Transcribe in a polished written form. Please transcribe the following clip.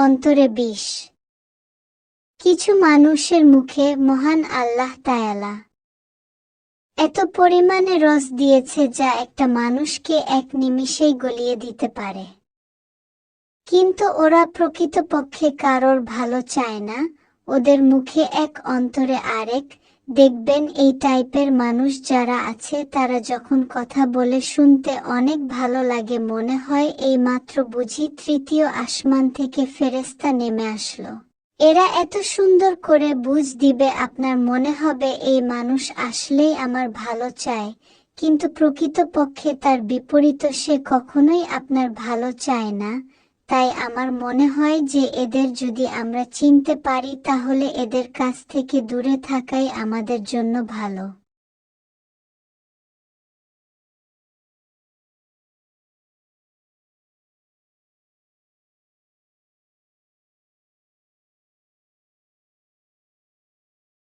অন্তরে বিষ। কিছু মানুষের মুখে মহান আল্লাহ তাআলা এত পরিমাণে রস দিয়েছে যা একটা মানুষকে এক নিমিষেই গলিয়ে দিতে পারে। কিন্তু ওরা প্রকৃতপক্ষে কারোর ভালো চায় না, ওদের মুখে এক অন্তরে আরেক। দেখবেন এই টাইপের মানুষ যারা আছে তারা যখন কথা বলে শুনতে অনেক ভালো লাগে, মনে হয় এই মাত্র বুঝি তৃতীয় আসমান থেকে ফেরেশতা নেমে আসলো। এরা এত সুন্দর করে বুঝ দিবে আপনার মনে হবে এই মানুষ আসলেই আমার ভালো চায়, কিন্তু প্রকৃতপক্ষে তার বিপরীত, সে কখনোই আপনার ভালো চায় না। তাই আমার মনে হয় যে এদের যদি আমরা চিনতে পারি তাহলে এদের কাছ থেকে দূরে থাকাই আমাদের জন্য ভালো।